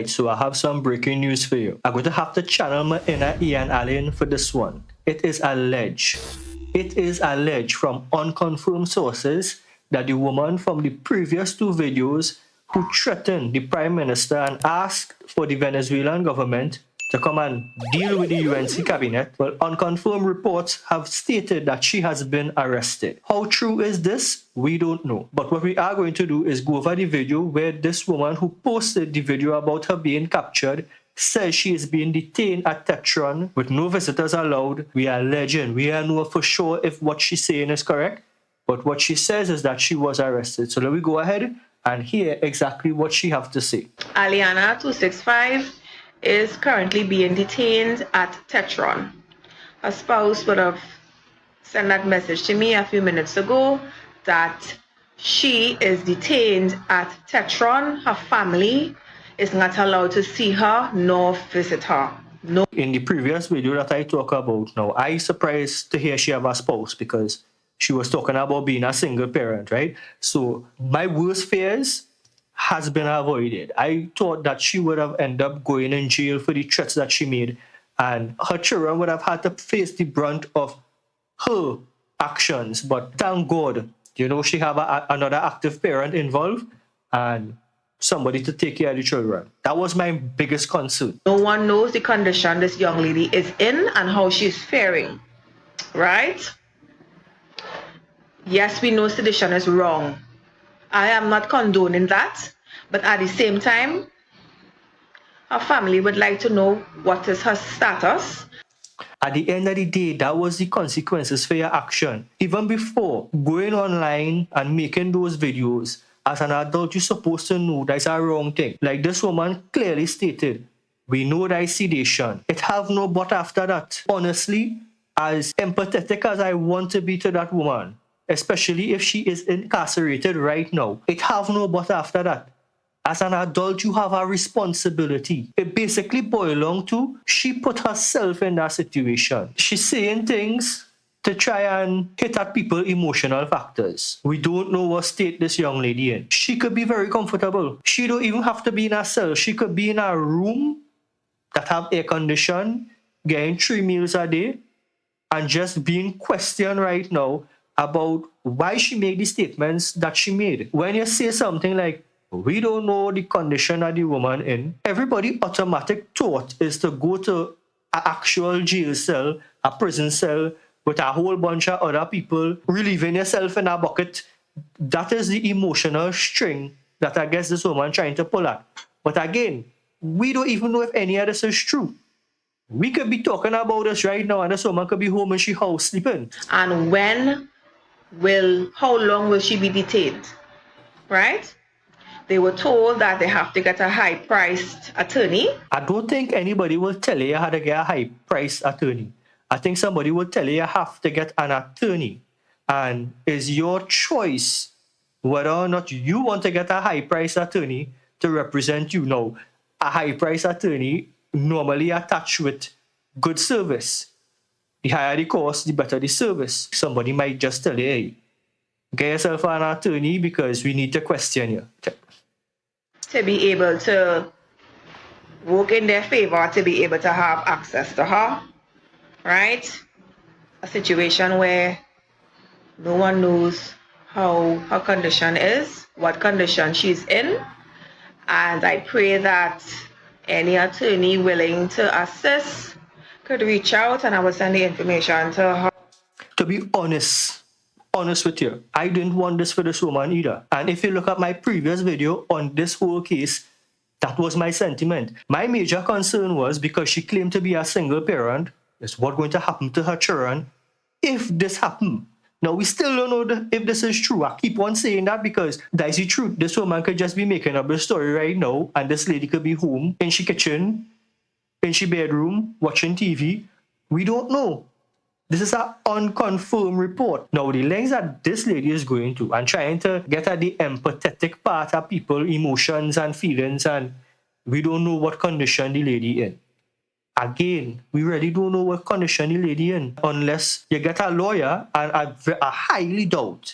Alright, so I have some breaking news for you. I'm going to have to channel my inner Ian Allen for this one. It is alleged from unconfirmed sources that the woman from the previous two videos who threatened the Prime Minister and asked for the Venezuelan government to come and deal with the UNC cabinet, well, unconfirmed reports have stated that she has been arrested. How true is this? We don't know. But what we are going to do is go over the video where this woman who posted the video about her being captured says she is being detained at Tetron with no visitors allowed. We are alleging. We are know for sure if what she's saying is correct. But what she says is that she was arrested. So let me go ahead and hear exactly what she have to say. Aliana 265 is currently being detained at Tetron. Her spouse would have sent that message to me a few minutes ago that she is detained at Tetron. Her family is not allowed to see her nor visit her. No. In the previous video that I talk about now, I surprised to hear she have a spouse because she was talking about being a single parent, right? So my worst fears has been avoided. I thought that she would have ended up going in jail for the threats that she made, and her children would have had to face the brunt of her actions. But thank God, she have another active parent involved and somebody to take care of the children. That was my biggest concern. No one knows the condition this young lady is in and how she's faring, right? Yes, we know sedition is wrong. I am not condoning that, but at the same time, her family would like to know what is her status. At the end of the day, that was the consequences for your action. Even before going online and making those videos, as an adult, you're supposed to know that's a wrong thing. Like this woman clearly stated, we know that is sedation. It have no but after that. Honestly, as empathetic as I want to be to that woman, especially if she is incarcerated right now, it have no but after that. As an adult, you have a responsibility. It basically boils down to she put herself in that situation. She's saying things to try and hit at people emotional factors. We don't know what state this young lady in. She could be very comfortable. She don't even have to be in a cell. She could be in a room that have air condition, getting 3 meals a day, and just being questioned right now about why she made the statements that she made. When you say something like, we don't know the condition that the woman in, everybody automatic thought is to go to an actual jail cell, a prison cell, with a whole bunch of other people, relieving yourself in a bucket. That is the emotional string that I guess this woman trying to pull at. But again, we don't even know if any of this is true. We could be talking about this right now and this woman could be home in she house sleeping. And how long will she be detained, right? They were told that they have to get a high-priced attorney. I don't think anybody will tell you how to get a high-priced attorney. I think somebody will tell you you have to get an attorney. And it's your choice whether or not you want to get a high-priced attorney to represent you. Now, a high-priced attorney normally attached with good service. The higher the cost, the better the service. Somebody might just tell you, hey, get yourself an attorney because we need to question you. To be able to work in their favor, to be able to have access to her, right? A situation where no one knows how her condition is, what condition she's in. And I pray that any attorney willing to assist could reach out and I will send the information to her. To be honest with you, I didn't want this for this woman either. And if you look at my previous video on this whole case, that was my sentiment. My major concern was because she claimed to be a single parent, is what going to happen to her children if this happened. Now, we still don't know if this is true. I keep on saying that because that's the truth. This woman could just be making up a story right now, and this lady could be home, in she kitchen, in she bedroom, watching TV. We don't know. This is an unconfirmed report. Now, the lengths that this lady is going to and trying to get at the empathetic part of people's emotions and feelings, and we don't know what condition the lady in. Again, we really don't know what condition the lady in unless you get a lawyer, and I highly doubt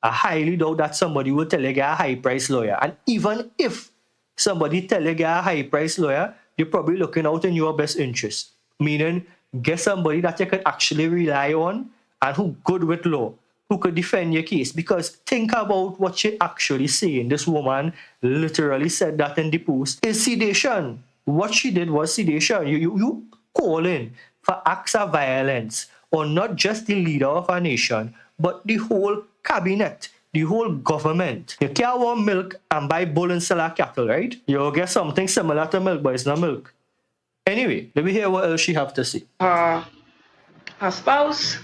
that somebody will tell you get a high-priced lawyer. And even if somebody tell you get a high price lawyer, you're probably looking out in your best interest. Meaning, get somebody that you can actually rely on and who good with law, who could defend your case. Because think about what she actually saying. This woman literally said that in the post is sedation. What she did was sedation. You calling for acts of violence on not just the leader of a nation, but the whole cabinet, the whole government. You can't want milk and buy bull and sell a cattle, right? You'll get something similar to milk, but it's not milk. Anyway, let me hear what else she have to say. Her spouse,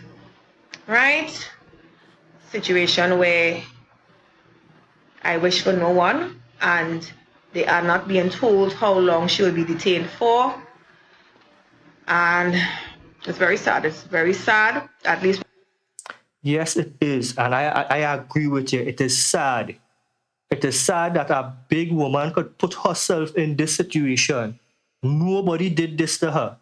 right? Situation where I wish for no one, and they are not being told how long she will be detained for. And it's very sad. It's very sad, at least. Yes, it is. And I agree with you. It is sad. It is sad that a big woman could put herself in this situation. Nobody did this to her.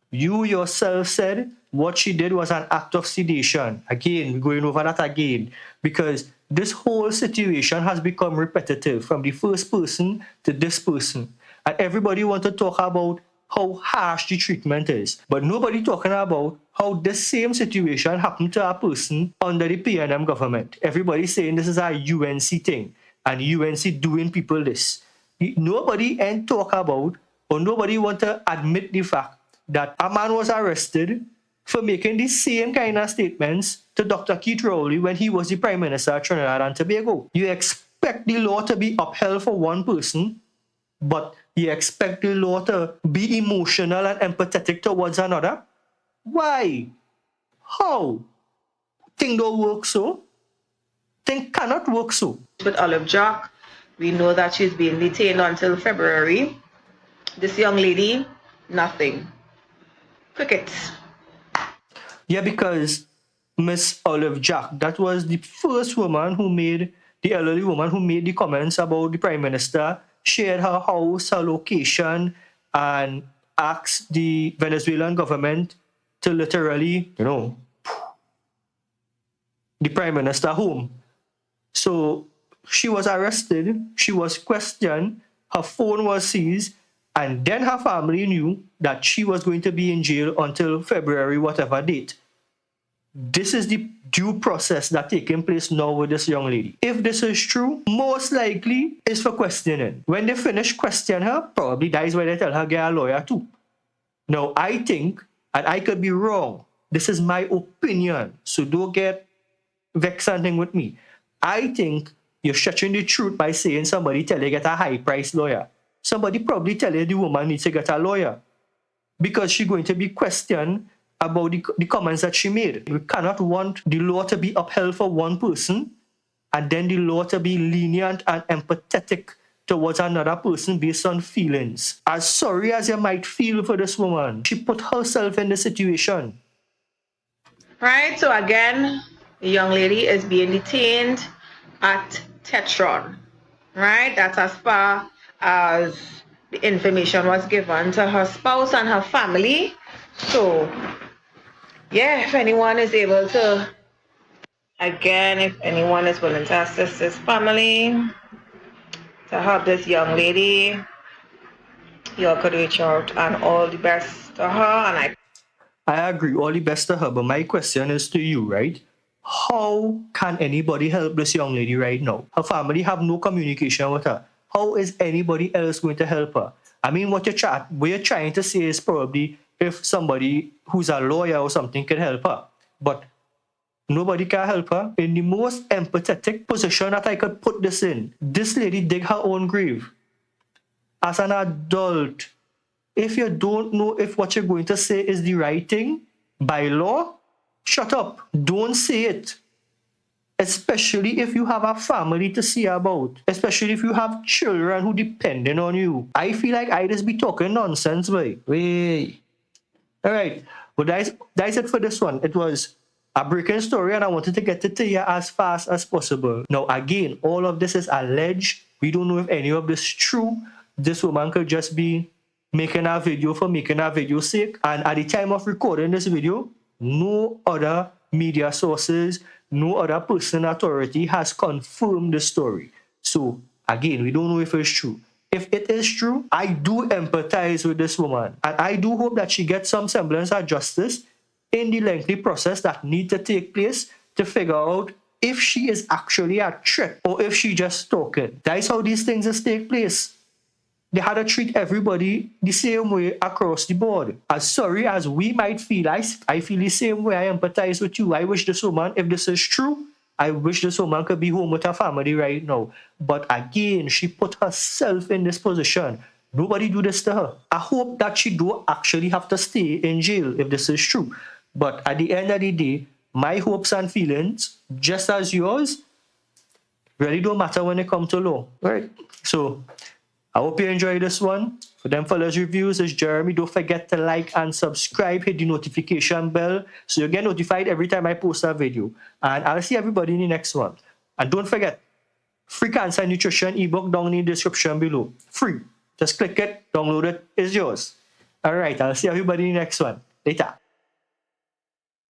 You yourself said what she did was an act of sedation. Again, we're going over that again. Because this whole situation has become repetitive from the first person to this person. And everybody wants to talk about how harsh the treatment is. But nobody talking about how this same situation happened to a person under the PNM government. Everybody saying this is a UNC thing. And UNC doing people this. Nobody ain't talk about, or nobody want to admit the fact that a man was arrested for making the same kind of statements to Dr. Keith Rowley when he was the Prime Minister of Trinidad and Tobago. You expect the law to be upheld for one person, but you expect the law to be emotional and empathetic towards another? Why? How? Thing don't work so? Thing cannot work so. With Olive Jack, we know that she's being detained until February. This young lady, nothing. Crickets. Yeah, because Miss Olive Jack, that was the first woman who made, the elderly woman who made the comments about the Prime Minister, shared her house, her location, and asked the Venezuelan government to literally, the Prime Minister home. So she was arrested, she was questioned, her phone was seized, and then her family knew that she was going to be in jail until February, whatever date. This is the due process that's taking place now with this young lady. If this is true, most likely it's for questioning. When they finish questioning her, probably that is why they tell her get a lawyer too. Now, I think, and I could be wrong, this is my opinion, so don't get vexed anything with me. I think you're stretching the truth by saying somebody tell you get a high-priced lawyer. Somebody probably tell you the woman needs to get a lawyer because she's going to be questioned about the comments that she made. We cannot want the law to be upheld for one person and then the law to be lenient and empathetic towards another person based on feelings. As sorry as you might feel for this woman, she put herself in the situation. Right, so again, the young lady is being detained at Tetron. Right, that's as far as the information was given to her spouse and her family. So, yeah, if anyone is able to, again, if anyone is willing to assist this family to help this young lady, you all could reach out, and all the best to her. And I agree, all the best to her, but my question is to you, right? How can anybody help this young lady right now? Her family have no communication with her. How is anybody else going to help her? I mean, what you're trying to say is probably if somebody who's a lawyer or something can help her. But nobody can help her. In the most empathetic position that I could put this in, this lady dig her own grave. As an adult, if you don't know if what you're going to say is the right thing, by law, shut up. Don't say it. Especially if you have a family to see about. Especially if you have children who depending on you. I feel like I just be talking nonsense, boy. Wait. All right. But that's it for this one. It was a breaking story and I wanted to get it to you as fast as possible. Now, again, all of this is alleged. We don't know if any of this is true. This woman could just be making a video for making a video's sake. And at the time of recording this video, no other media sources, no other person in authority has confirmed the story. So, again, we don't know if it's true. If it is true, I do empathize with this woman. And I do hope that she gets some semblance of justice in the lengthy process that needs to take place to figure out if she is actually a threat or if she just talking. That is how these things just take place. They had to treat everybody the same way across the board. As sorry as we might feel, I feel the same way. I empathize with you. I wish this woman, if this is true, I wish this woman could be home with her family right now. But again, she put herself in this position. Nobody do this to her. I hope that she do actually have to stay in jail if this is true. But at the end of the day, my hopes and feelings, just as yours, really don't matter when it comes to law. Right? So I hope you enjoyed this one. For them fellas reviews, it's Jeremy. Don't forget to like and subscribe. Hit the notification bell so you get notified every time I post a video. And I'll see everybody in the next one. And don't forget, free cancer nutrition ebook down in the description below. Free. Just click it, download it, it's yours. All right, I'll see everybody in the next one. Later.